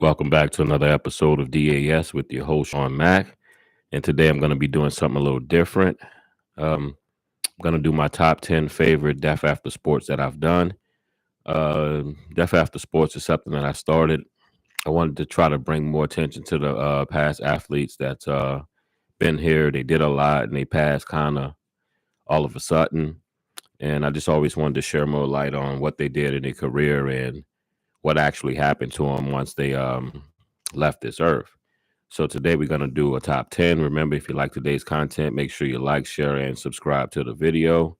Welcome back to another episode of DAS with your host, Shawn Mac. And today I'm going to be doing something a little different. I'm going to do my top 10 favorite Death After Sports that I've done. Death After Sports is something that I started. I wanted to try to bring more attention to the past athletes that's been here. They did a lot and they passed kind of all of a sudden. And I just always wanted to share more light on what they did in their career and what actually happened to them once they left this earth. So today we're going to do a top 10. Remember, if you like today's content, make sure you like, share, and subscribe to the video.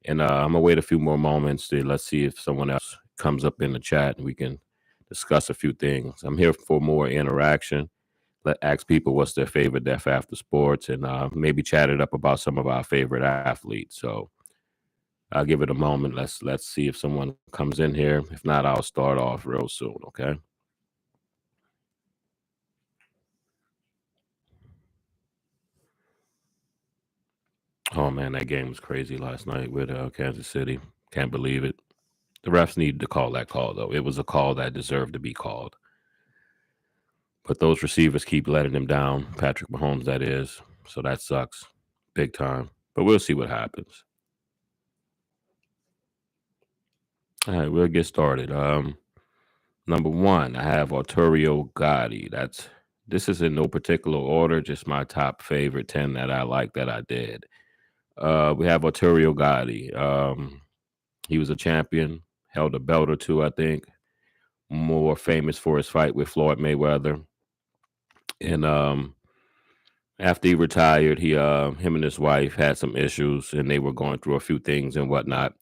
And I'm going to wait a few more moments to let's see if someone else comes up in the chat and we can discuss a few things. I'm here for more interaction. Ask people what's their favorite Death After Sports and maybe chat it up about some of our favorite athletes. So I'll give it a moment. Let's see if someone comes in here. If not, I'll start off real soon, okay? Oh man, that game was crazy last night with Kansas City. Can't believe it. The refs needed to call that call though. It was a call that deserved to be called. But those receivers keep letting them down. Patrick Mahomes, that is. So that sucks big time. But we'll see what happens. All right, we'll get started. Number one, I have Arturo Gotti. This is in no particular order, just my top favorite 10 that I like that I did. We have Arturo Gotti. He was a champion, held a belt or two, I think. More famous for his fight with Floyd Mayweather. And after he retired, him and his wife had some issues, and they were going through a few things and whatnot.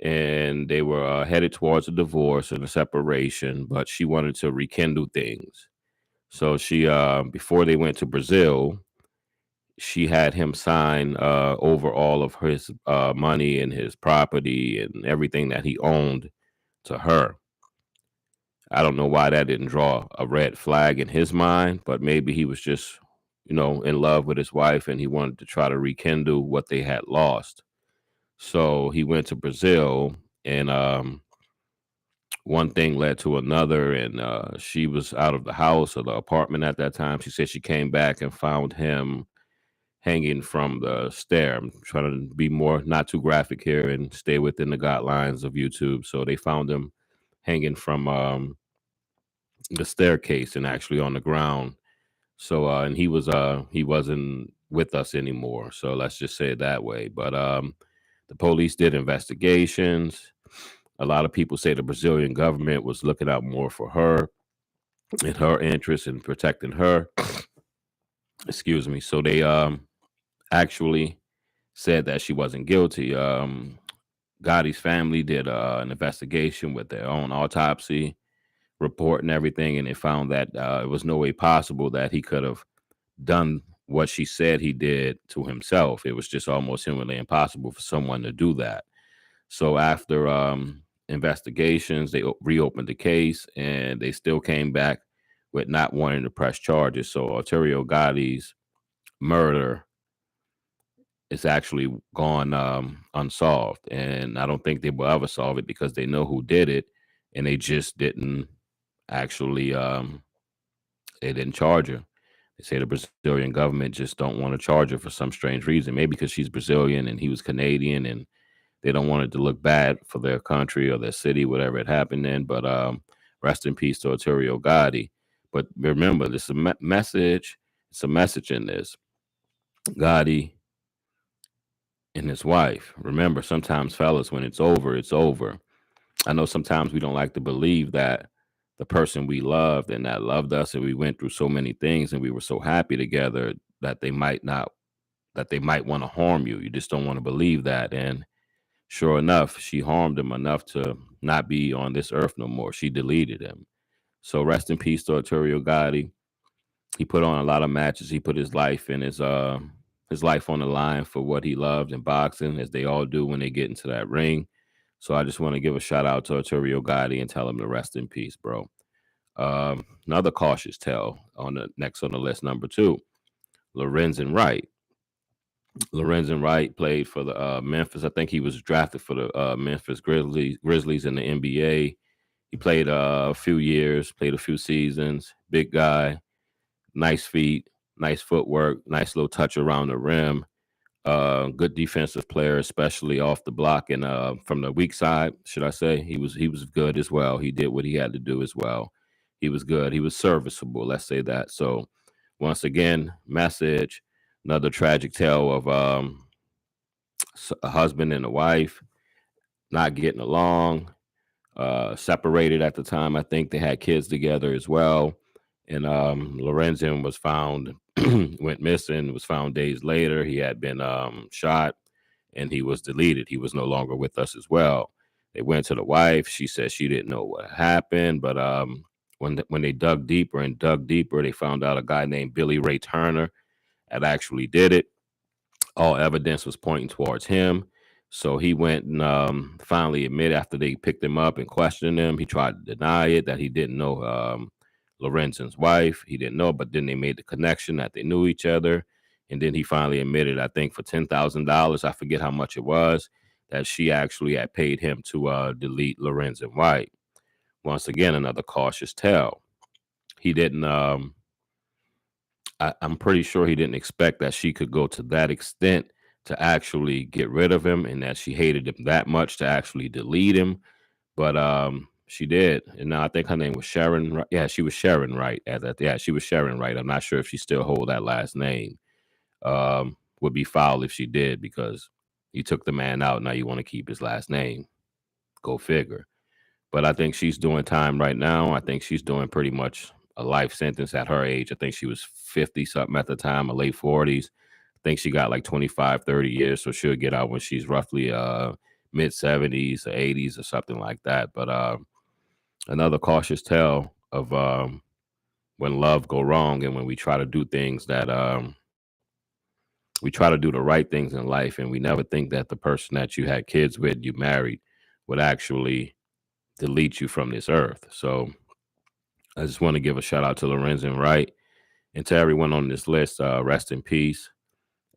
And they were headed towards a divorce and a separation, but she wanted to rekindle things. So she, before they went to Brazil, she had him sign over all of his money and his property and everything that he owned to her. I don't know why that didn't draw a red flag in his mind, but maybe he was just, in love with his wife and he wanted to try to rekindle what they had lost. So he went to Brazil and one thing led to another. And she was out of the house or the apartment at that time. She said she came back and found him hanging from the stair. I'm trying to be more not too graphic here and stay within the guidelines of YouTube. So they found him hanging from the staircase and actually on the ground. So and he wasn't with us anymore. So let's just say it that way. But the police did investigations. A lot of people say the Brazilian government was looking out more for her and her interests in protecting her. Excuse me. So they actually said that she wasn't guilty. Gotti's family did an investigation with their own autopsy report and everything, and they found that it was no way possible that he could have done what she said he did to himself. It was just almost humanly impossible for someone to do that. So after investigations, they reopened the case, and they still came back with not wanting to press charges. So Arturo Gotti's murder is actually gone unsolved, and I don't think they will ever solve it because they know who did it, and they just didn't actually they didn't charge her. They say the Brazilian government just don't want to charge her for some strange reason. Maybe because she's Brazilian and he was Canadian, and they don't want it to look bad for their country or their city, whatever it happened in. But rest in peace to Arturo Gotti. But remember, this is a message. It's a message in this. Gotti and his wife. Remember, sometimes, fellas, when it's over, it's over. I know sometimes we don't like to believe that the person we loved and that loved us and we went through so many things and we were so happy together that they might not, that they might want to harm you. You just don't want to believe that. And sure enough, she harmed him enough to not be on this earth no more. She deleted him. So rest in peace to Arturo Gotti. He put on a lot of matches. He put his life and his life on the line for what he loved in boxing, as they all do when they get into that ring. So I just want to give a shout out to Arturo Gotti and tell him to rest in peace, bro. Another cautious tale on the next on the list, number two, Lorenzen Wright. Lorenzen Wright played for the Memphis. I think he was drafted for the Memphis Grizzlies in the NBA. He played a few years, played a few seasons. Big guy, nice feet, nice footwork, nice little touch around the rim. Good defensive player, especially off the block and from the weak side, should I say? He was good as well. He did what he had to do as well. He was good. He was serviceable. Let's say that. So once again, message, another tragic tale of a husband and a wife not getting along, separated at the time. I think they had kids together as well. And Lorenzen was found, went missing, was found days later. He had been shot and he was deleted. He was no longer with us as well. They went to the wife. She said she didn't know what happened, but when they dug deeper, they found out a guy named Billy Ray Turner had actually did it. All evidence was pointing towards him. So he went and finally admitted after they picked him up and questioned him. He tried to deny it that he didn't know Lorenzen's wife. He didn't know, but then they made the connection that they knew each other. And then he finally admitted, I think for $10,000, I forget how much it was, that she actually had paid him to delete Lorenzen White. Once again, another cautious tale. He didn't. I'm pretty sure he didn't expect that she could go to that extent to actually get rid of him, and that she hated him that much to actually delete him. But she did, and now I think her name was Sharon. Yeah, she was Sharon Wright. Yeah, she was Sharon Wright. I'm not sure if she still hold that last name. Would be foul if she did because you took the man out. Now you want to keep his last name. Go figure. But I think she's doing time right now. I think she's doing pretty much a life sentence at her age. I think she was 50 something at the time, or late 40s. I think she got like 25, 30 years. So she'll get out when she's roughly mid 70s or 80s or something like that. But another cautious tale of when love go wrong and when we try to do things that we try to do the right things in life, and we never think that the person that you had kids with, you married, would actually delete you from this earth. So I just want to give a shout out to Lorenzen Wright and to everyone on this list. Rest in peace.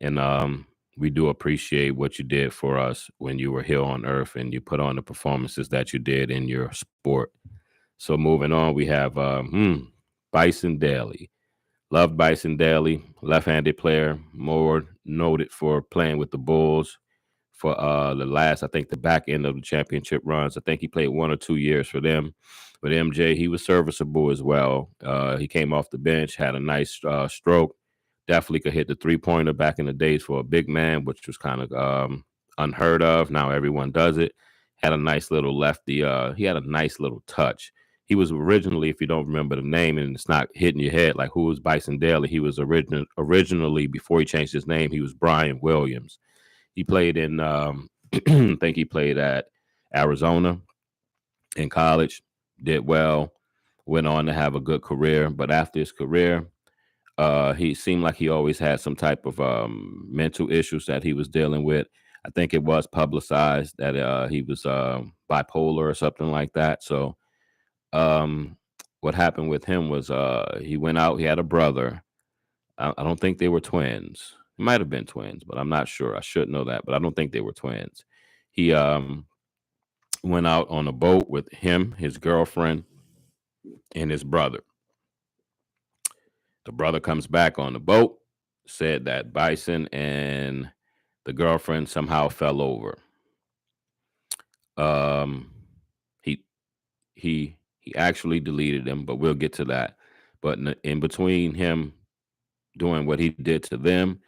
And we do appreciate what you did for us when you were here on earth and you put on the performances that you did in your sport. So moving on, we have Bison Daly. Love Bison Daly, left-handed player, more noted for playing with the Bulls for the last, I think, the back end of the championship runs. I think he played 1 or 2 years for them. With MJ, he was serviceable as well. He came off the bench, had a nice stroke. Definitely could hit the three-pointer back in the days for a big man, which was kind of unheard of. Now everyone does it. Had a nice little lefty. He had a nice little touch. He was originally, if you don't remember the name and it's not hitting your head, like who was Bison Daly? He was originally, before he changed his name, he was Brian Williams. He played in, I think he played at Arizona in college, did well, went on to have a good career. But after his career, he seemed like he always had some type of mental issues that he was dealing with. I think it was publicized that he was bipolar or something like that. So um, what happened with him was he went out, he had a brother. I don't think they were twins. It might have been twins, but I'm not sure. I should know that, but I don't think they were twins. He went out on a boat with him, his girlfriend, and his brother. The brother comes back on the boat, said that Bison and the girlfriend somehow fell over. Um, he he actually deleted him, but we'll get to that. But in between him doing what he did to them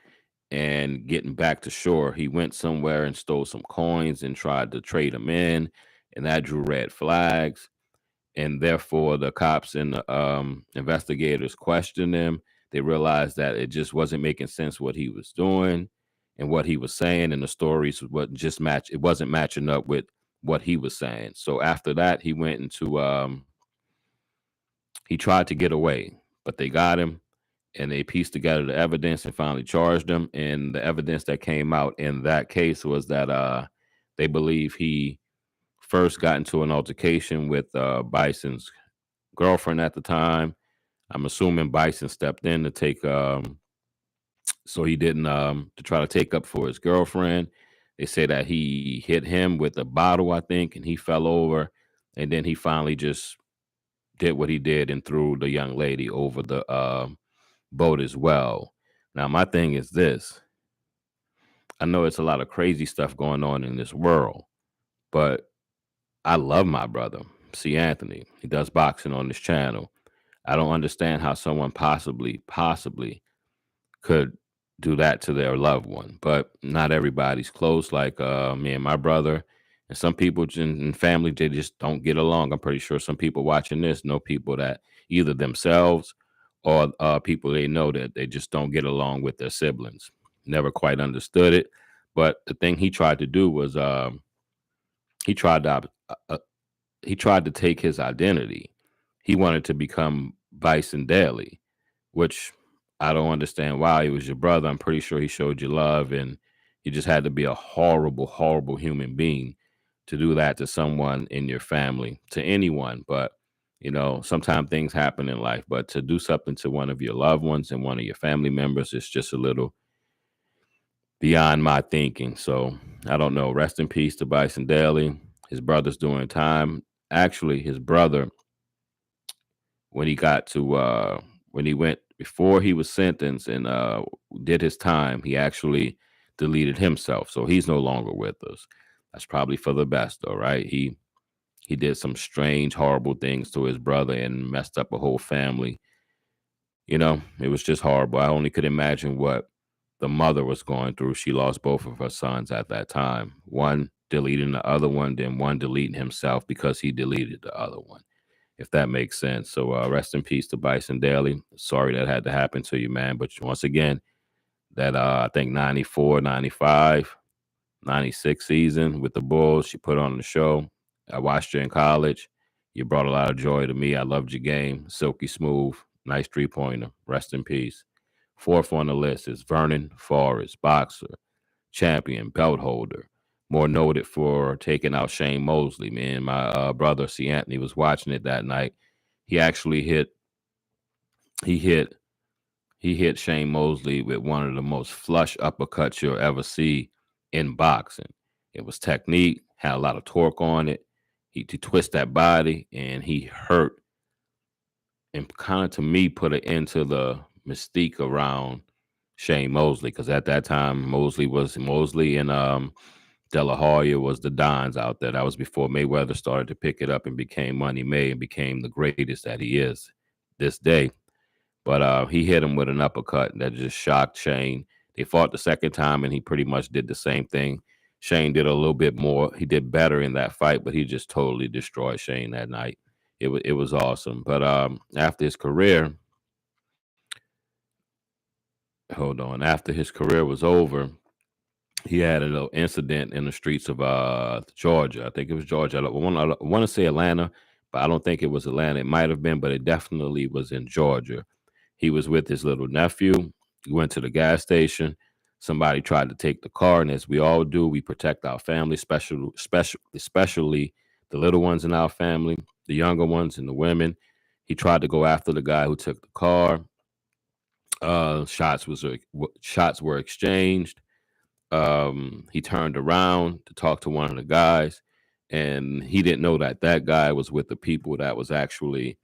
and getting back to shore, he went somewhere and stole some coins and tried to trade them in, and that drew red flags. And therefore, the cops and the investigators questioned him. They realized that it just wasn't making sense what he was doing and what he was saying, and the stories what just match. It wasn't matching up with what he was saying. So after that, he went into he tried to get away, but they got him and they pieced together the evidence and finally charged him. And the evidence that came out in that case was that they believe he first got into an altercation with Bison's girlfriend at the time. I'm assuming Bison stepped in to take so he didn't to try to take up for his girlfriend. They say that he hit him with a bottle, I think, and he fell over. and then he finally just did what he did and threw the young lady over the boat as well. Now, my thing is this: I know it's a lot of crazy stuff going on in this world, but I love my brother. See Anthony, he does boxing on this channel. I don't understand how someone possibly could do that to their loved one. But not everybody's close, like me and my brother. And some people in family, they just don't get along. I'm pretty sure some people watching this know people that either themselves or people they know that they just don't get along with their siblings. Never quite understood it. But the thing he tried to do was he tried to uh, he tried to take his identity. He wanted to become Bison Daly, which I don't understand why. He was your brother. I'm pretty sure he showed you love, and you just had to be a horrible, horrible human being to do that to someone in your family, to anyone. But sometimes things happen in life. But to do something to one of your loved ones and one of your family members is just a little beyond my thinking. So I don't know. Rest in peace to Bison Daly. His brother's doing time. Actually, his brother, when he got to when he went before he was sentenced and did his time, he actually deleted himself. So he's no longer with us. That's probably for the best though, right? He did some strange, horrible things to his brother and messed up a whole family. It was just horrible. I only could imagine what the mother was going through. She lost both of her sons at that time. One deleting the other one, then one deleting himself because he deleted the other one, if that makes sense. So rest in peace to Bison Daly. Sorry that had to happen to you, man. But once again, that I think 94, 95, 96 season with the Bulls, she put on the show. I watched you in college. You brought a lot of joy to me. I loved your game. Silky smooth. Nice 3-pointer. Rest in peace. Fourth on the list is Vernon Forrest, boxer, champion, belt holder. More noted for taking out Shane Mosley. Man, my brother C. Anthony was watching it that night. He actually he hit he hit Shane Mosley with one of the most flush uppercuts you'll ever see in boxing. It was technique, had a lot of torque on it. He twist that body and he hurt and kind of to me put an end to the mystique around Shane Mosley because at that time Mosley and De La Hoya was the Dons out there. That was before Mayweather started to pick it up and became Money May and became the greatest that he is this day. But he hit him with an uppercut that just shocked Shane. They fought the second time and he pretty much did the same thing. Shane did a little bit more. He did better in that fight, but he just totally destroyed Shane that night. It was awesome. But after his career, hold on, after his career was over, he had a little incident in the streets of Georgia. I think it was Georgia. I want to say Atlanta, but I don't think it was Atlanta. It might have been, but it definitely was in Georgia. He was with his little nephew. He went to the gas station. Somebody tried to take the car, and as we all do, we protect our family, especially the little ones in our family, the younger ones, and the women. He tried to go after the guy who took the car. Shots were exchanged. He turned around to talk to one of the guys, and he didn't know that that guy was with the people that was actually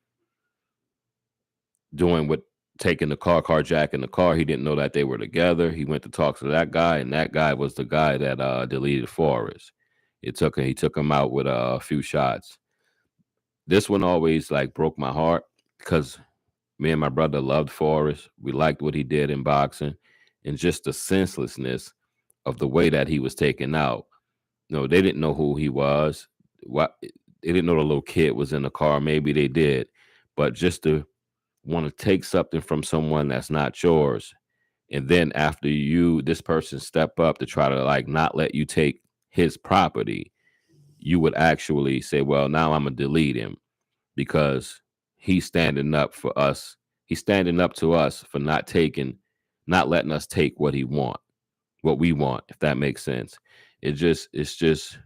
doing what taking the car, carjacking the car. He didn't know that they were together. He went to talk to that guy, and that guy was the guy that deleted Forrest. He took him out with a few shots. This one always like broke my heart because me and my brother loved Forrest. We liked what he did in boxing, and just the senselessness of the way that he was taken out. No, they didn't know who he was. What they didn't know the little kid was in the car. Maybe they did, but just to want to take something from someone that's not yours, and then after this person step up to try to like not let you take his property, you would actually say, "Well, now I'm gonna delete him because he's standing up for us. He's standing up to us for not letting us take what we want, if that makes sense." It's just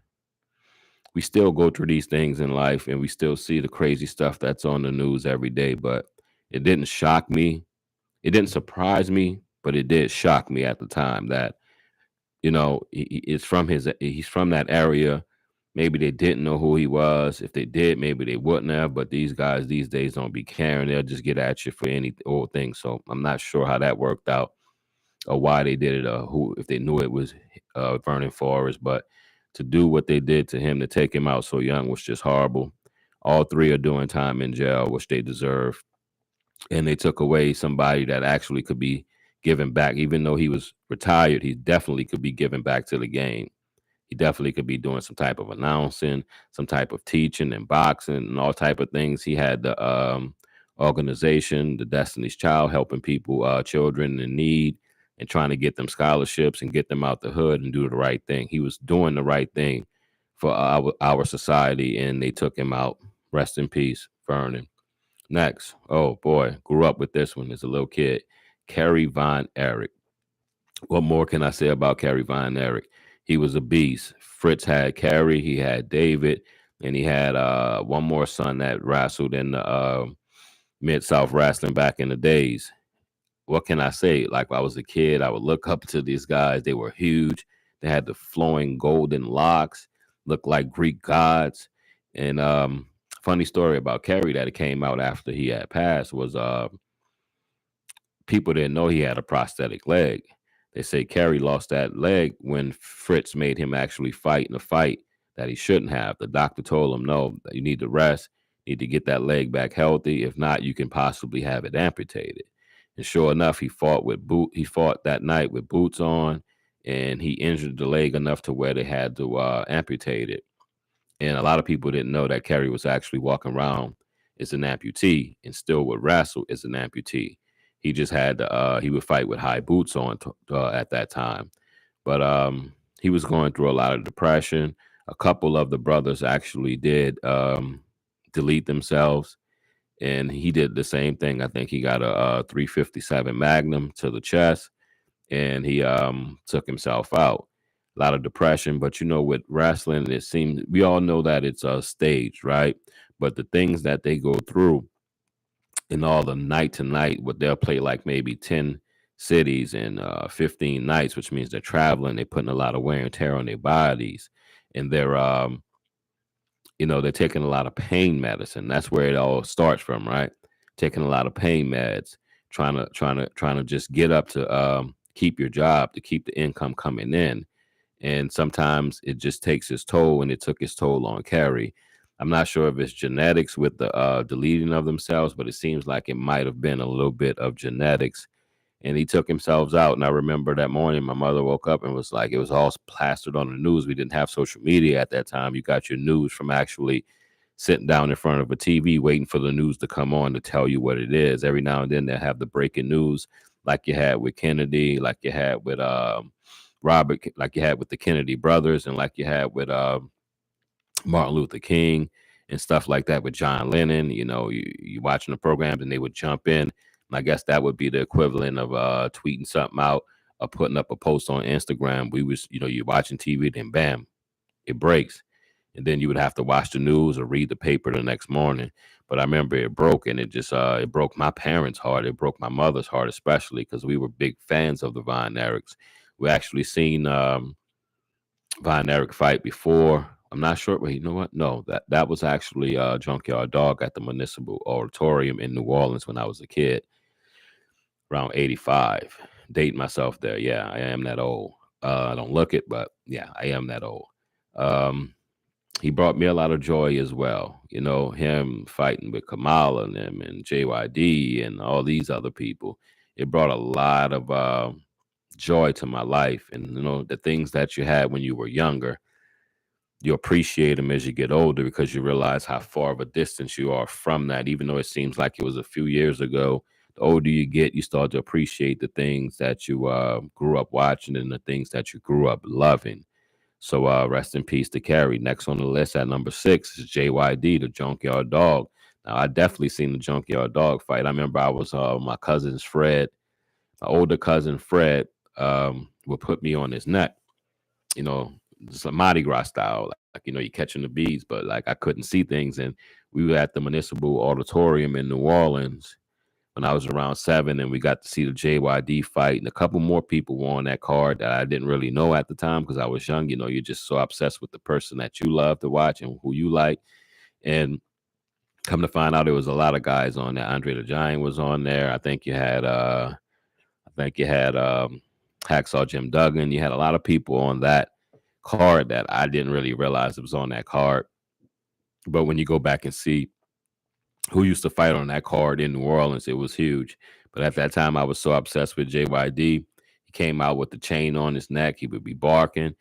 we still go through these things in life and we still see the crazy stuff that's on the news every day, but it didn't shock me. It didn't surprise me, but it did shock me at the time that, he's from that area Maybe they didn't know who he was. If they did, maybe they wouldn't have. But these guys these days don't be caring. They'll just get at you for any old thing. So I'm not sure how that worked out or why they did it, or who if they knew it was Vernon Forrest. But to do what they did to him, to take him out so young, was just horrible. All three are doing time in jail, which they deserve, and they took away somebody that actually could be given back. Even though he was retired, he definitely could be given back to the game. He definitely could be doing some type of announcing, some type of teaching and boxing and all type of things. He had the organization, the Destiny's Child, helping people, children in need, and trying to get them scholarships and get them out the hood and do the right thing. He was doing the right thing for our society, and they took him out. Rest in peace, Vernon. Next, oh boy, grew up with this one as a little kid. Kerry Von Erich. What more can I say about Kerry Von Erich? He was a beast. Fritz had Kerry, he had David, and he had one more son that wrestled in the Mid South Wrestling back in the days. What can I say? Like when I was a kid, I would look up to these guys. They were huge. They had the flowing golden locks, looked like Greek gods. And funny story about Kerry that it came out after he had passed was people didn't know he had a prosthetic leg. They say Kerry lost that leg when Fritz made him actually fight in a fight that he shouldn't have. The doctor told him, no, you need to rest, need to get that leg back healthy. If not, you can possibly have it amputated. And sure enough, he fought that night with boots on, and he injured the leg enough to where they had to amputate it. And a lot of people didn't know that Kerry was actually walking around as an amputee and still would wrestle as an amputee. He just had he would fight with high boots on at that time. But he was going through a lot of depression. A couple of the brothers actually did delete themselves, and he did the same thing. I think he got a 357 Magnum to the chest, and he took himself out. A lot of depression, but with wrestling, it seems we all know that it's a stage, right? But the things that they go through in all the night to night, what they'll play like maybe 10 cities in 15 nights, which means they're traveling, they're putting a lot of wear and tear on their bodies, and they're taking a lot of pain medicine. That's where it all starts from, right? Taking a lot of pain meds, trying to just get up to keep your job, to keep the income coming in. And sometimes it just takes its toll, and it took its toll on Kerry. I'm not sure if it's genetics with the deleting of themselves, but it seems like it might have been a little bit of genetics. And he took himself out. And I remember that morning, my mother woke up and was like, it was all plastered on the news. We didn't have social media at that time. You got your news from actually sitting down in front of a TV, waiting for the news to come on to tell you what it is. Every now and then they have the breaking news, like you had with Kennedy, like you had with Robert, like you had with the Kennedy brothers, and like you had with Martin Luther King and stuff like that with John Lennon. You watching the programs and they would jump in. And I guess that would be the equivalent of tweeting something out or putting up a post on Instagram. You're watching TV, then bam, it breaks. And then you would have to watch the news or read the paper the next morning. But I remember it broke, and it broke my parents' heart. It broke my mother's heart, especially because we were big fans of the Von Erichs. We actually seen Von Erich fight before. I'm not sure, but you know what? No, that was actually Junkyard Dog at the Municipal Auditorium in New Orleans when I was a kid, around 85. Dating myself there. Yeah, I am that old. I don't look it, but yeah, I am that old. Um, he brought me a lot of joy as well. Him fighting with Kamala and them and JYD and all these other people. It brought a lot of joy to my life. And, the things that you had when you were younger, you appreciate them as you get older because you realize how far of a distance you are from that. Even though it seems like it was a few years ago, the older you get, you start to appreciate the things that you grew up watching and the things that you grew up loving. So rest in peace to Kerry. Next on the list at number 6 is JYD, the Junkyard Dog. Now, I definitely seen the Junkyard Dog fight. I remember I was my cousin's Fred, my older cousin Fred, would put me on his neck, you know, just a Mardi Gras style. Like, you're catching the bees, but like I couldn't see things. And we were at the Municipal Auditorium in New Orleans when I was around 7, and we got to see the JYD fight, and a couple more people were on that card that I didn't really know at the time because I was young. You're just so obsessed with the person that you love to watch and who you like. And come to find out, there was a lot of guys on there. Andre the Giant was on there. I think you had Hacksaw Jim Duggan. You had a lot of people on that card that I didn't really realize it was on that card. But when you go back and see who used to fight on that card in New Orleans, it was huge. But at that time, I was so obsessed with JYD. He came out with the chain on his neck. He would be barking.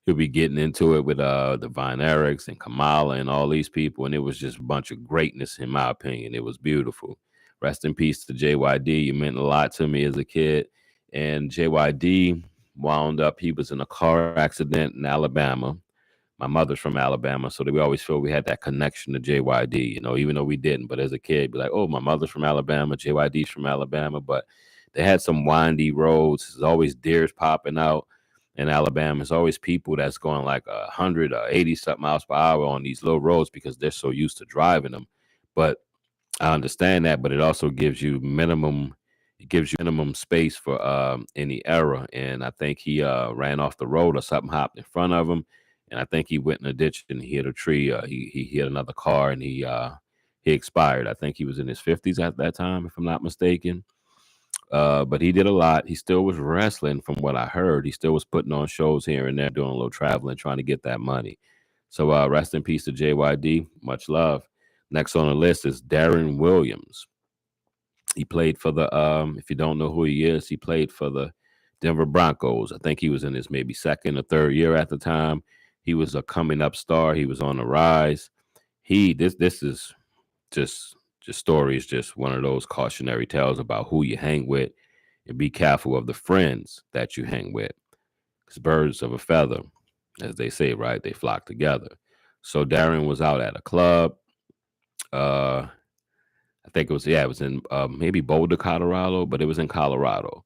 He'll be getting into it with the Von Erichs and Kamala and all these people, and it was just a bunch of greatness, in my opinion. It was beautiful. Rest in peace to JYD. You meant a lot to me as a kid. And JYD wound up, he was in a car accident in Alabama. My mother's from Alabama, so that we always feel we had that connection to JYD, even though we didn't. But as a kid, be like, oh, my mother's from Alabama, JYD's from Alabama. But they had some windy roads. There's always deers popping out in Alabama. There's always people that's going like 100 or 80 something miles per hour on these low roads because they're so used to driving them. But I understand that, but it also gives you minimum space for any error. And I think he ran off the road or something hopped in front of him. And I think he went in a ditch and he hit a tree. He hit another car and he expired. I think he was in his 50s at that time, if I'm not mistaken. But he did a lot. He still was wrestling, from what I heard. He still was putting on shows here and there, doing a little traveling, trying to get that money. So rest in peace to JYD. Much love. Next on the list is Darren Williams. He played for if you don't know who he is, he played for the Denver Broncos. I think he was in his maybe second or third year at the time. He was a coming up star. He was on the rise. This is just stories, just one of those cautionary tales about who you hang with, and be careful of the friends that you hang with. Because birds of a feather, as they say, right? They flock together. So Darren was out at a club. I think it was in maybe Boulder, Colorado, but it was in Colorado.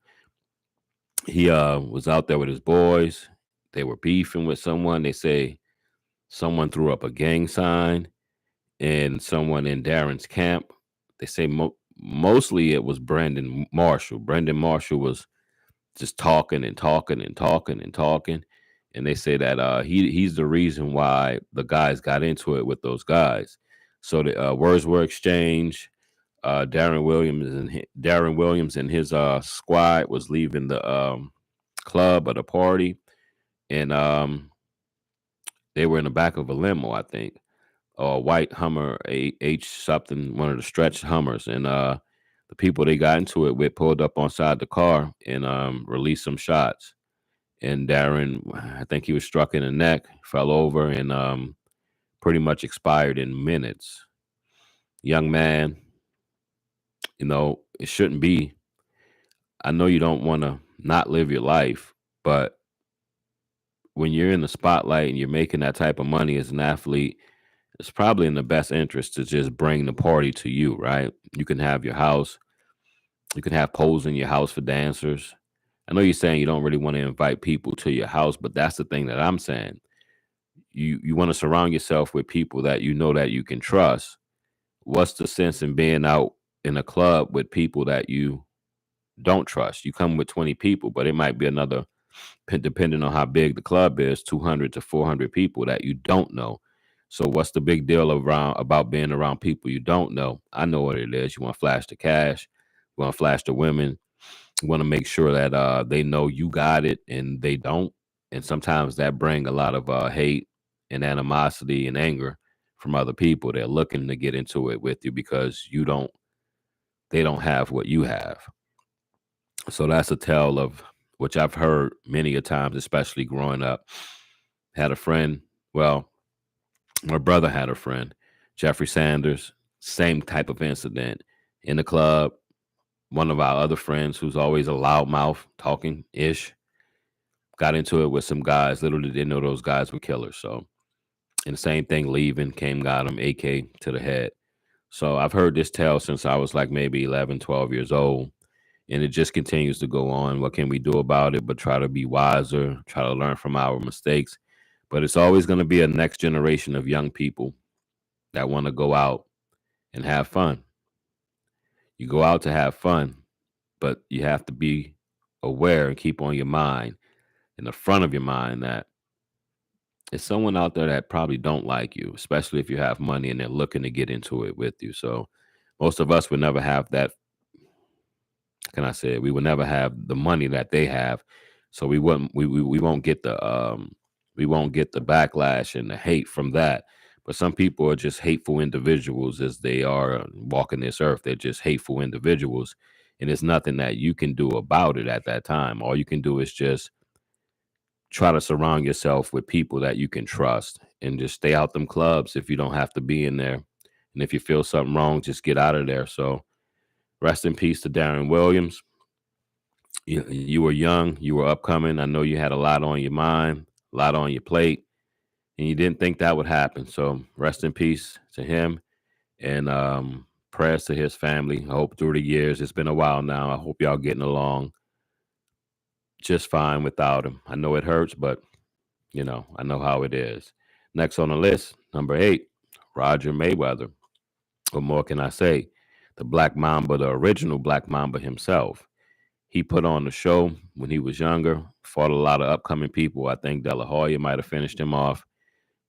He was out there with his boys. They were beefing with someone. They say someone threw up a gang sign, and someone in Darren's camp. They say mostly it was Brandon Marshall. Brandon Marshall was just talking and talking and talking and talking. And they say that he's the reason why the guys got into it with those guys. So the words were exchanged. Darren Williams and his squad was leaving the club or the party, and they were in the back of a limo, I think, or a white Hummer H something, one of the stretched Hummers, and the people they got into it with pulled up on side the car and released some shots. And Darren, I think he was struck in the neck, fell over, and pretty much expired in minutes. Young man, it shouldn't be. I know you don't want to not live your life, but when you're in the spotlight and you're making that type of money as an athlete, it's probably in the best interest to just bring the party to you, right? You can have your house, you can have poles in your house for dancers. I know you're saying you don't really want to invite people to your house, but that's the thing that I'm saying. You want to surround yourself with people that you know that you can trust. What's the sense in being out in a club with people that you don't trust? You come with 20 people, but it might be another, depending on how big the club is, 200 to 400 people that you don't know. So what's the big deal about being around people you don't know? I know what it is. You want to flash the cash, you want to flash the women, you want to make sure that they know you got it and they don't. And sometimes that bring a lot of hate and animosity and anger from other people. They're looking to get into it with you because they don't have what you have. So that's a tale of which I've heard many a times, especially growing up. Had a friend, well, my brother had a friend, Jeffrey Sanders, same type of incident in the club. One of our other friends, who's always a loudmouth, talking ish, got into it with some guys. Literally didn't know those guys were killers. So, and the same thing, leaving, came, got him, AK to the head. So I've heard this tale since I was like maybe 11, 12 years old. And it just continues to go on. What can we do about it? But try to be wiser, try to learn from our mistakes. But it's always going to be a next generation of young people that want to go out and have fun. You go out to have fun, but you have to be aware and keep on your mind, in the front of your mind, that it's someone out there that probably don't like you, especially if you have money and they're looking to get into it with you. So most of us would never have that. Can I say it? We would never have the money that they have, so we won't get the backlash and the hate from that. But some people are just hateful individuals as they are walking this earth. They're just hateful individuals, and there's nothing that you can do about it at that time. All you can do is just try to surround yourself with people that you can trust, and just stay out them clubs if you don't have to be in there. And if you feel something wrong, just get out of there. So rest in peace to Darren Williams. You were young, you were upcoming. I know you had a lot on your mind, a lot on your plate, and you didn't think that would happen. So rest in peace to him, and prayers to his family. I hope through the years, it's been a while now. I hope y'all getting along just fine without him. I know it hurts, but I know how it is. Next on the list, number 8, Roger Mayweather. What more can I say? The Black Mamba, the original Black Mamba himself. He put on the show when he was younger, fought a lot of upcoming people. I think De La Hoya might have finished him off,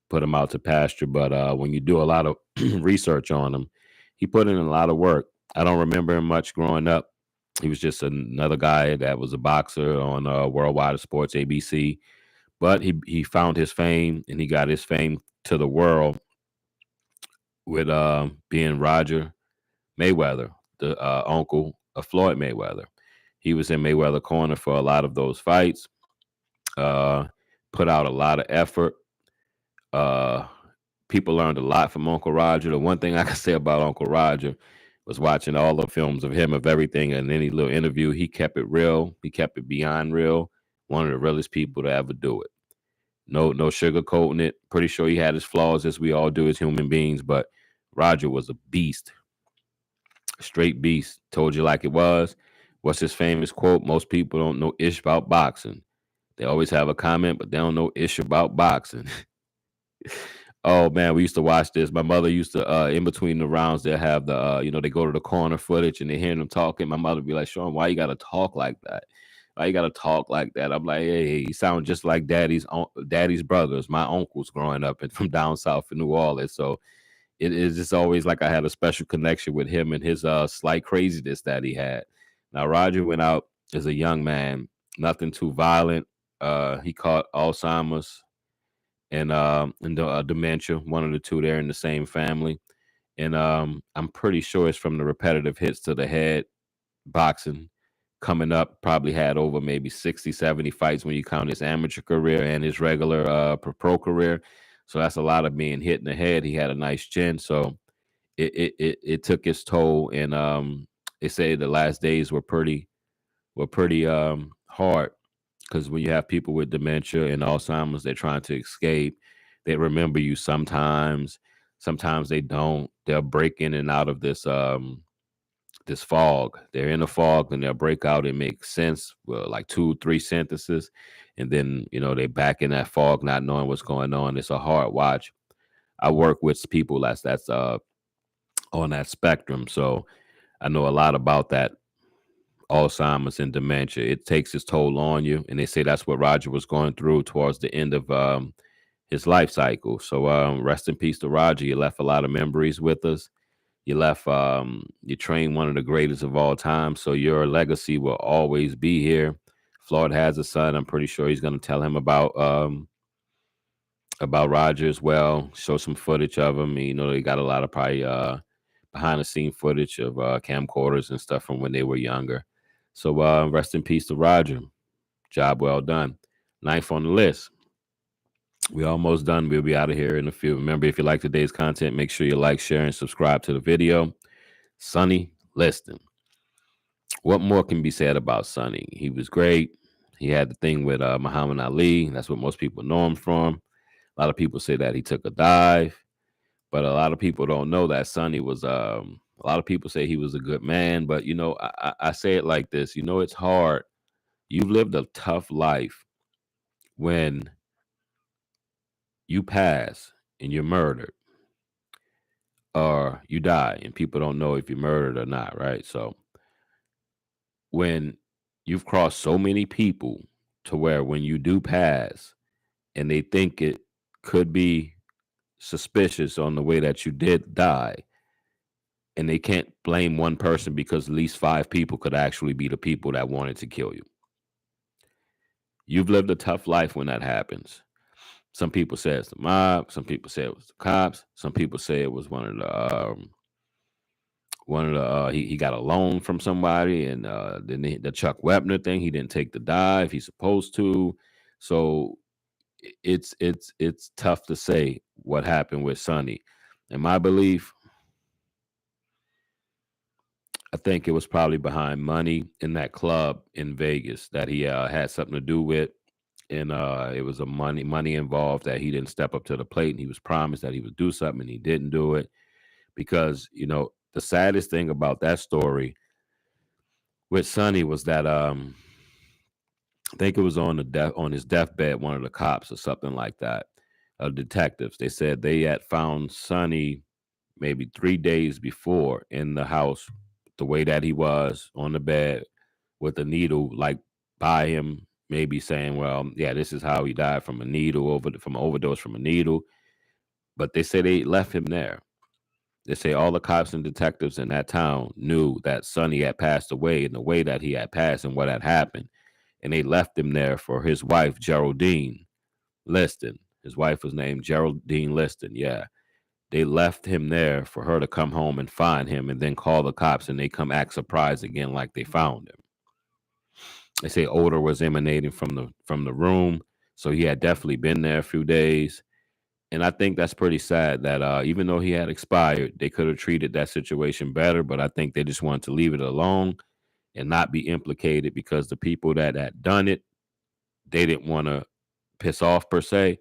put him out to pasture. But when you do a lot of research on him, he put in a lot of work. I don't remember him much growing up. He was just another guy that was a boxer on Worldwide Sports ABC. But he found his fame, and he got his fame to the world with being Roger Mayweather, the uncle of Floyd Mayweather. He was in Mayweather corner for a lot of those fights. Uh, Put out a lot of effort. Uh, People learned a lot from Uncle Roger. The one thing I can say about Uncle Roger was watching all the films of him, of everything, and any little interview. He kept it real. He kept it beyond real. One of the realest people to ever do it. No sugarcoating it. Pretty sure he had his flaws, as we all do as human beings, but Roger was a beast, straight beast. Told you like it was. What's his famous quote? Most people don't know ish about boxing. They always have a comment, but they don't know ish about boxing. Oh man, we used to watch this. My mother used to, in between the rounds, they have the, they go to the corner footage and they hear them talking. My mother be like, Sean, why you gotta talk like that? Why you gotta talk like that? I'm like, hey, he sound just like daddy's brothers, my uncles growing up and from down south in New Orleans. So it is just always like I had a special connection with him and his slight craziness that he had. Now Roger went out as a young man, nothing too violent. He caught Alzheimer's and dementia, one of the two. They're in the same family, and I'm pretty sure it's from the repetitive hits to the head. Boxing coming up, probably had over maybe 60, 70 fights when you count his amateur career and his regular pro career. So that's a lot of being hit in the head. He had a nice chin, so it took its toll. And they say the last days were pretty hard, because when you have people with dementia and Alzheimer's, they're trying to escape. They remember you sometimes, sometimes they don't. They'll break in and out of this fog. They're in a fog, and they'll break out and make sense, well, like two, three sentences, and then they back in that fog, not knowing what's going on. It's a hard watch. I work with people that's on that spectrum, so I know a lot about that. Alzheimer's and dementia, it takes its toll on you, and they say that's what Roger was going through towards the end of his life cycle. So rest in peace to Roger. You left a lot of memories with us. You trained one of the greatest of all time, so your legacy will always be here. Floyd has a son. I'm pretty sure he's going to tell him about Roger as well. Show some footage of him. They got a lot of probably behind the scene footage of camcorders and stuff from when they were younger. So rest in peace to Roger. Job well done. Ninth on the list. We almost done. We'll be out of here in a few. Remember, if you like today's content, make sure you like, share, and subscribe to the video. Sonny Liston. What more can be said about Sonny? He was great. He had the thing with Muhammad Ali. That's what most people know him from. A lot of people say that he took a dive, but a lot of people don't know that Sonny was. A lot of people say he was a good man, but I say it like this. It's hard. You've lived a tough life when you pass and you're murdered. or you die, and people don't know if you murdered or not, right? So when you've crossed so many people to where when you do pass and they think it could be suspicious on the way that you did die, and they can't blame one person because at least five people could actually be the people that wanted to kill you. You've lived a tough life when that happens. Some people say it's the mob. Some people say it was the cops. Some people say it was he got a loan from somebody, and then the Chuck Wepner thing. He didn't take the dive. He's supposed to. So it's tough to say what happened with Sonny. In my belief, I think it was probably behind money in that club in Vegas that he had something to do with, and it was a money involved that he didn't step up to the plate, and he was promised that he would do something, and he didn't do it because the saddest thing about that story with Sonny was that I think it was on his deathbed, one of the cops or something like that, detectives. They said they had found Sonny maybe 3 days before in the house, the way that he was on the bed with a needle like by him, maybe saying, "Well, yeah, this is how he died from a needle from an overdose from a needle." But they say they left him there. They say all the cops and detectives in that town knew that Sonny had passed away in the way that he had passed and what had happened, and they left him there for his wife Geraldine Liston. His wife was named Geraldine Liston. Yeah, they left him there for her to come home and find him, and then call the cops, and they come act surprised again, like they found him. They say odor was emanating from the room, so he had definitely been there a few days. And I think that's pretty sad that even though he had expired, they could have treated that situation better. But I think they just wanted to leave it alone and not be implicated because the people that had done it, they didn't want to piss off per se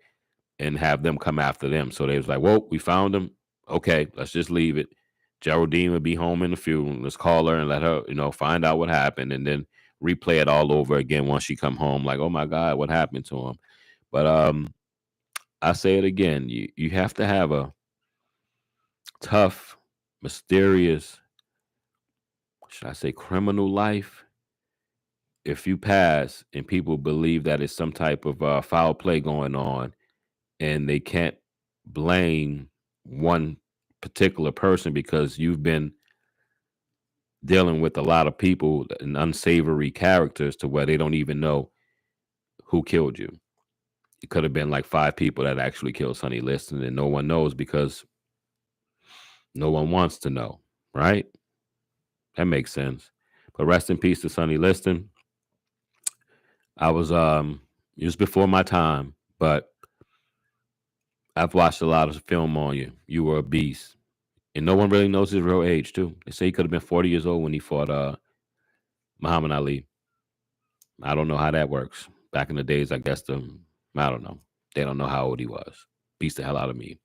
and have them come after them. So they was like, "Well, we found him. Okay, let's just leave it. Geraldine will be home in a few. Let's call her and let her, find out what happened, and then replay it all over again once she come home. Like, oh my God, what happened to him?" But I say it again. You have to have a tough, mysterious, should I say, criminal life if you pass and people believe that it's some type of foul play going on, and they can't blame one particular person because you've been dealing with a lot of people and unsavory characters to where they don't even know who killed you. It could have been like five people that actually killed Sonny Liston, and no one knows because no one wants to know, right? That makes sense. But rest in peace to Sonny Liston. I was it was before my time, but I've watched a lot of film on you. You were a beast. And no one really knows his real age too. They say he could have been 40 years old when he fought Muhammad Ali. I don't know how that works. Back in the days, I guess I don't know. They don't know how old he was. Beats the hell out of me.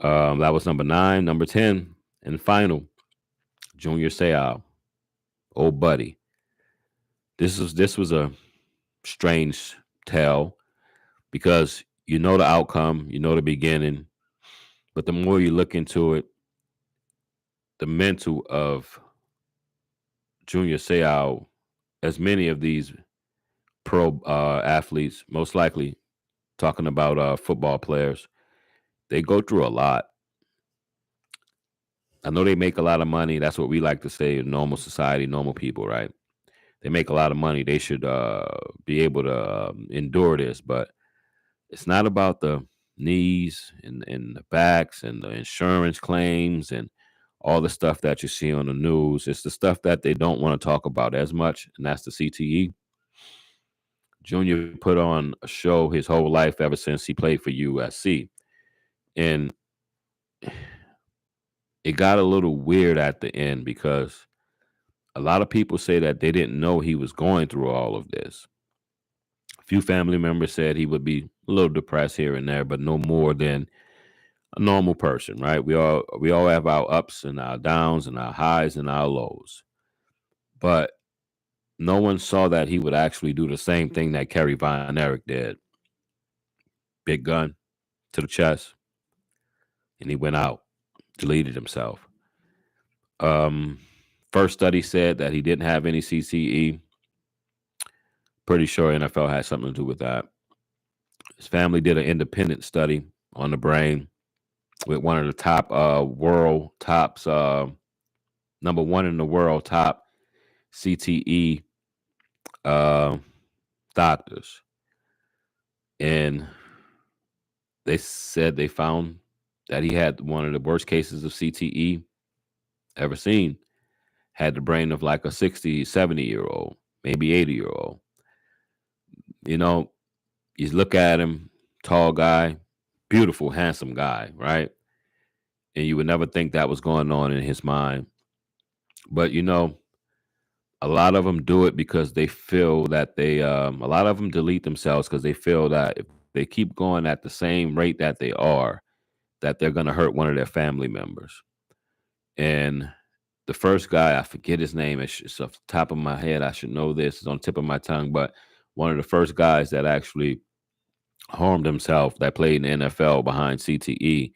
That was number 9. Number 10 and final, Junior Seau, old buddy. This was a strange tale because you know the outcome, you know the beginning, but the more you look into it, the mental of Junior Seau, as many of these pro athletes, most likely talking about football players, they go through a lot. I know they make a lot of money. That's what we like to say in normal society, normal people, right? They make a lot of money. They should be able to endure this, but it's not about the knees and the backs and the insurance claims and all the stuff that you see on the news. It's the stuff that they don't want to talk about as much, and that's the CTE. Junior put on a show his whole life ever since he played for USC. And it got a little weird at the end because a lot of people say that they didn't know he was going through all of this. A few family members said he would be a little depressed here and there, but no more than a normal person, right? We all have our ups and our downs and our highs and our lows. But no one saw that he would actually do the same thing that Kerry Von Erich did. Big gun to the chest, and he went out. deleted himself. Um, First study said that he didn't have any CTE. Pretty sure NFL had something to do with that. His family did an independent study on the brain with one of the top world tops, number one in the world top CTE uh, doctors, and they said they found that he had one of the worst cases of CTE ever seen. Had the brain of like a 60, 70-year old, maybe 80-year old. You know, you look at him, tall guy, beautiful, handsome guy, right? And you would never think that was going on in his mind. But a lot of them do it because they feel that a lot of them delete themselves because they feel that if they keep going at the same rate that they are, that they're going to hurt one of their family members. And the first guy, I forget his name. It's off the top of my head. I should know this. It's on the tip of my tongue. But one of the first guys that actually harmed himself that played in the NFL behind CTE,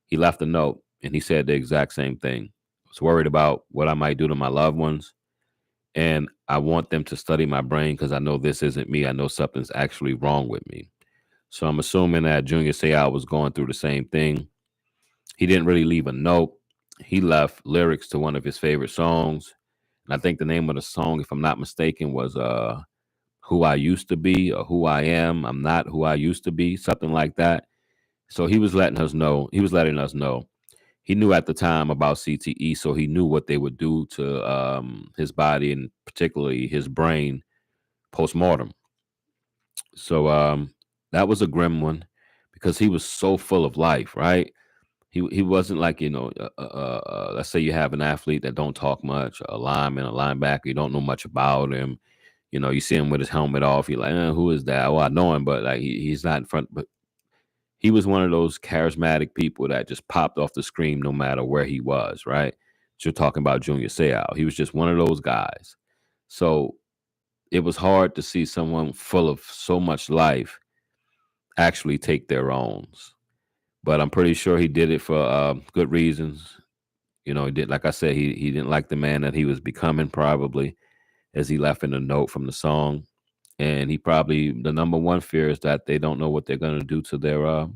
he left a note and he said the exact same thing. I was worried about what I might do to my loved ones. And I want them to study my brain because I know this isn't me. I know something's actually wrong with me. So I'm assuming that Junior Seau was going through the same thing. He didn't really leave a note. He left lyrics to one of his favorite songs. And I think the name of the song, if I'm not mistaken, was Who I Used to Be or Who I Am. I'm Not Who I Used to Be, something like that. So he was letting us know. He was letting us know. He knew at the time about CTE, so he knew what they would do to his body and particularly his brain post-mortem. So that was a grim one because he was so full of life, right? He wasn't like let's say you have an athlete that don't talk much, a lineman, a linebacker, you don't know much about him. You see him with his helmet off, you're like, who is that? Oh, I know him, but like he's not in front. But he was one of those charismatic people that just popped off the screen no matter where he was, right? You're talking about Junior Seau. He was just one of those guys. So it was hard to see someone full of so much life actually take their owns. But I'm pretty sure he did it for good reasons. He did, like I said, he didn't like the man that he was becoming, probably, as he left in a note from the song. And he probably, the number one fear is that they don't know what they're going to do to their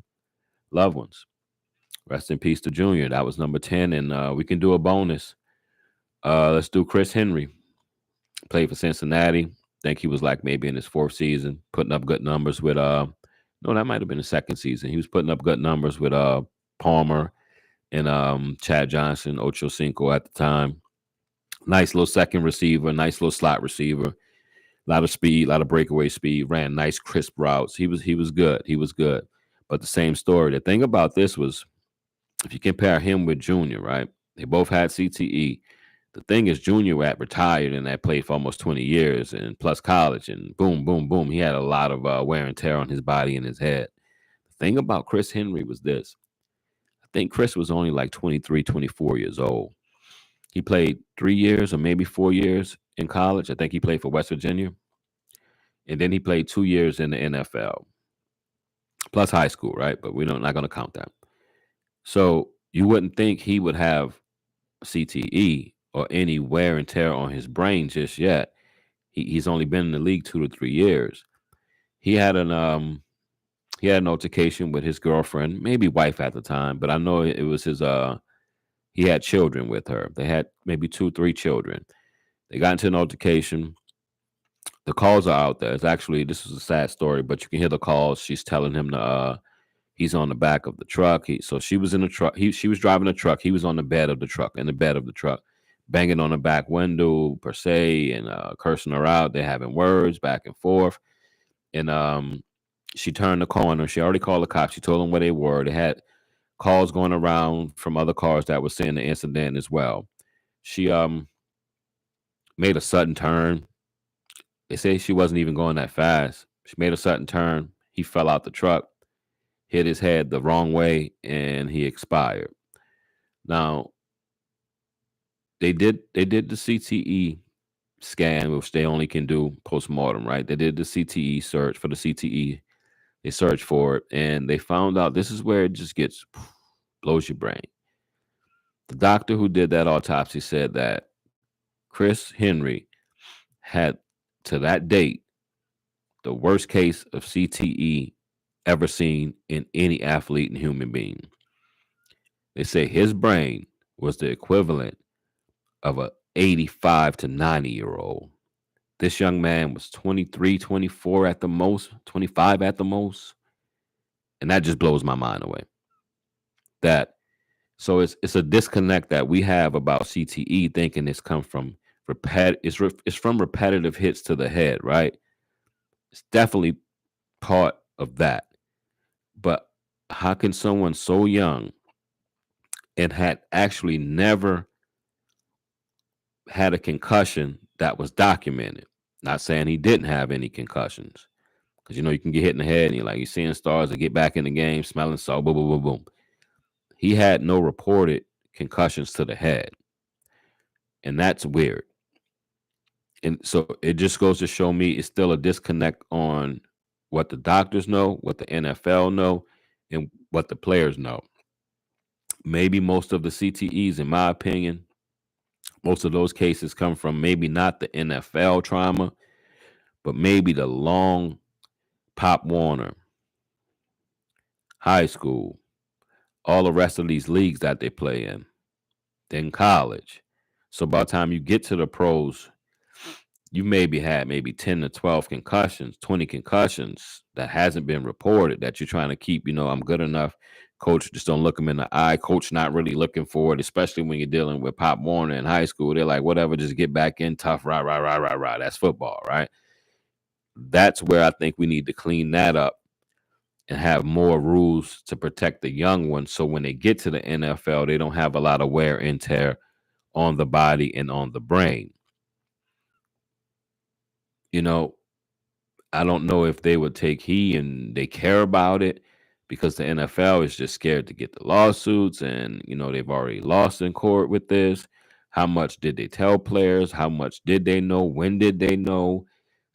loved ones. Rest in peace to Junior. That was number 10. And we can do a bonus. Let's do Chris Henry. Played for Cincinnati. Think he was like maybe in his fourth season, putting up good numbers with no, that might have been the second season. He was putting up good numbers with Palmer and Chad Johnson, Ocho Cinco at the time. Nice little second receiver, nice little slot receiver. A lot of speed, a lot of breakaway speed, ran nice crisp routes. He was good. He was good. But the same story. The thing about this was if you compare him with Junior, right? They both had CTE. The thing is, Junior had retired and had played for almost 20 years and plus college, and boom, boom, boom. He had a lot of wear and tear on his body and his head. The thing about Chris Henry was this. I think Chris was only like 23, 24 years old. He played 3 years or maybe 4 years in college. I think he played for West Virginia. And then he played 2 years in the NFL, plus high school, right? But we're not going to count that. So you wouldn't think he would have CTE or any wear and tear on his brain just yet. He's only been in the league 2 to 3 years. He had an altercation with his girlfriend, maybe wife at the time, but I know it was his he had children with her. They had maybe 2, 3 children. They got into an altercation. The calls are out there. This is a sad story, but you can hear the calls. She's telling him he's on the back of the truck. So she was in the truck. She was driving the truck. He was on the bed of the truck, banging on the back window per se, and cursing her out. They're having words back and forth. And she turned the corner. She already called the cops. She told them where they were. They had calls going around from other cars that were seeing the incident as well. She made a sudden turn. They say she wasn't even going that fast. She made a sudden turn. He fell out the truck, hit his head the wrong way, and he expired. Now, they did the CTE scan, which they only can do post-mortem, right? They did the CTE search for the CTE. They searched for it, and they found out this is where it just blows your brain. The doctor who did that autopsy said that Chris Henry had, to that date, the worst case of CTE ever seen in any athlete and human being. They say his brain was the equivalent of a 85 to 90-year-old. This young man was 23, 24 at the most, 25 at the most. And that just blows my mind away. That so it's a disconnect that we have about CTE, thinking it's come from it's from repetitive hits to the head, right? It's definitely part of that. But how can someone so young and had actually never had a concussion that was documented? Not saying he didn't have any concussions, because you can get hit in the head and you're seeing stars that get back in the game, smelling salt, boom, boom, boom, boom. He had no reported concussions to the head, and that's weird. And so it just goes to show me it's still a disconnect on what the doctors know, what the NFL know, and what the players know. Maybe most of the CTEs, in my opinion, most of those cases come from maybe not the NFL trauma, but maybe the long Pop Warner, high school, all the rest of these leagues that they play in, then college. So by the time you get to the pros, you maybe had maybe 10 to 12 concussions, 20 concussions that hasn't been reported, that you're trying to keep, I'm good enough. Coach just don't look them in the eye. Coach not really looking for it, especially when you're dealing with Pop Warner in high school. They're like, whatever, just get back in, tough, rah, rah, rah, rah, rah. That's football, right? That's where I think we need to clean that up and have more rules to protect the young ones, so when they get to the NFL, they don't have a lot of wear and tear on the body and on the brain. You know, I don't know if they would take heed and they care about it, because the NFL is just scared to get the lawsuits, and they've already lost in court with this. How much did they tell players? How much did they know? When did they know?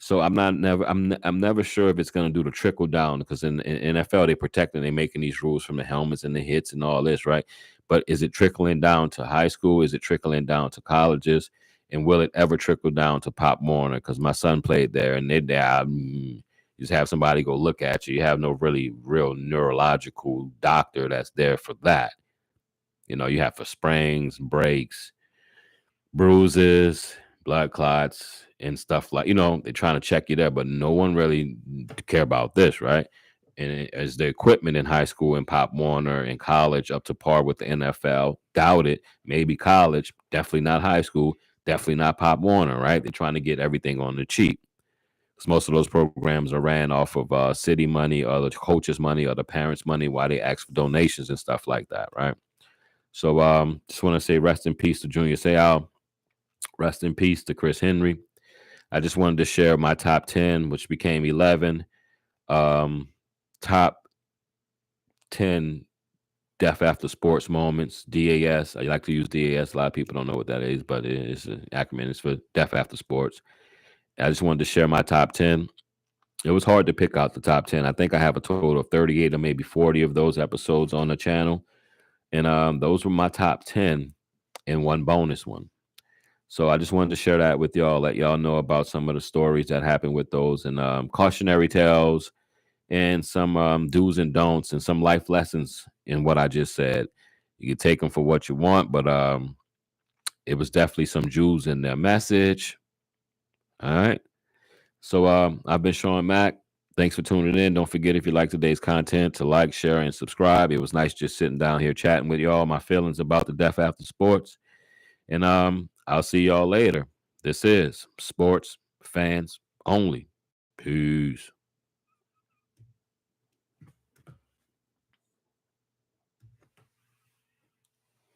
So I'm never sure if it's going to do the trickle down, because in NFL they protect and they're making these rules from the helmets and the hits and all this, right? But is it trickling down to high school? Is it trickling down to colleges? And will it ever trickle down to Pop Warner? Because my son played there, and you just have somebody go look at you. You have no real neurological doctor that's there for that. You have for sprains, breaks, bruises, blood clots, and stuff like, they're trying to check you there, but no one really care about this, right? And is the equipment in high school and Pop Warner and college up to par with the NFL? Doubt it. Maybe college, definitely not high school, definitely not Pop Warner, right? They're trying to get everything on the cheap, because most of those programs are ran off of city money or the coaches' money or the parents' money, while they ask for donations and stuff like that, right? So just want to say rest in peace to Junior Seau. Rest in peace to Chris Henry. I just wanted to share my top 10, which became 11. Top 10 death after sports moments, DAS. I like to use DAS. A lot of people don't know what that is, but it's an acronym. It's for death after sports. I just wanted to share my top 10. It was hard to pick out the top 10. I think I have a total of 38 or maybe 40 of those episodes on the channel. And those were my top 10 and one bonus one. So I just wanted to share that with y'all, let y'all know about some of the stories that happened with those, and cautionary tales, and some do's and don'ts, and some life lessons in what I just said. You can take them for what you want, but it was definitely some jewels in their message. All right. So I've been Shawn Mac. Thanks for tuning in. Don't forget, if you like today's content, to like, share, and subscribe. It was nice just sitting down here chatting with y'all, my feelings about the death after sports. And I'll see y'all later. This is Sports Fans Only. Peace.